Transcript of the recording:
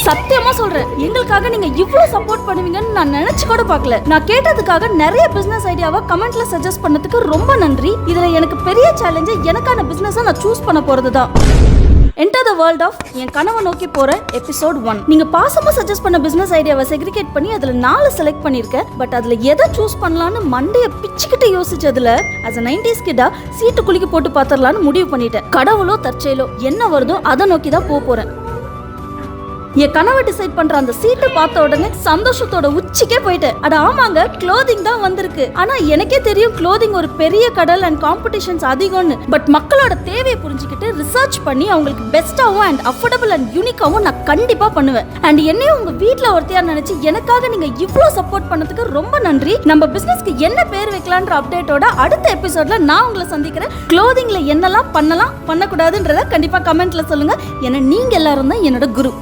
சத்தியமா சொல்றேன், எங்களுக்காக நீங்க இவ்ளோ சப்போர்ட் பண்ணுவீங்கன்னு நான் நினைச்சு கூட பார்க்கல. நான் கேட்டதுக்காக நிறைய பிசினஸ் ஐடியாவை கமெண்ட்ல சஜஸ்ட் பண்ணதுக்கு ரொம்ப நன்றி. இதுல எனக்கு பெரிய சேலஞ்சு எனக்கான பிசினஸை நான் சூஸ் பண்ண போறதுதான். Enter the world of n கனவை நோக்கி போற எபிசோட் 1. நீங்க பாசமா சஜஸ்ட் பண்ண பிசினஸ் ஐடியாவை செக்ரிகேட் பண்ணி அதுல 4 செலக்ட் பண்ணிருக்கேன். பட் அதுல எதை சூஸ் பண்ணலாம்னு மண்டைய பிச்சுக்கிட்டு யோசிச்சதுல as a 90s கிட்டா சீட்டு குலுக்கி போட்டு பாத்திரலாம்னு முடிவு பண்ணிட்டேன். கடவுளோ தற்செயலோ என்ன வருதோ அதை நோக்கி தான் போறேன். என் கனவை டிசைட் பண்ற அந்த சீட்டை பார்த்த உடனே சந்தோஷத்தோட உச்சிக்கே போயிட்டேன். அட ஆமாங்க, க்ளோதிங் தான் வந்திருக்கு. ஆனா எனக்கே தெரியும் க்ளோதிங் ஒரு பெரிய கடல் அண்ட் காம்படிஷன்ஸ் அதிகம்னு. பட் மக்களோட தேவையை புரிஞ்சுக்கிட்டு ரிசர்ச் பண்ணி அவங்களுக்கு பெஸ்டாவும் அண்ட் அஃபோர்டபுள் அண்ட் யூனிக்காவும் நான் கண்டிப்பா பண்ணுவேன். அண்ட் என்னையும் உங்க வீட்டுல ஒருத்தையா நினைச்சு எனக்காக நீங்க இவ்ளோ சப்போர்ட் பண்ணதுக்கு ரொம்ப நன்றி. நம்ம பிசினஸ்க்கு என்ன பேர் வைக்கலான்ற அப்டேட்டோட அடுத்த எபிசோட்ல நான் உங்களை சந்திக்கிறேன். க்ளோதிங்ல என்னெல்லாம் பண்ணலாம் பண்ணக்கூடாதுன்றத கண்டிப்பா கமெண்ட்ல சொல்லுங்க. ஏன்னா நீங்க எல்லாரும் தான் என்னோட குரு.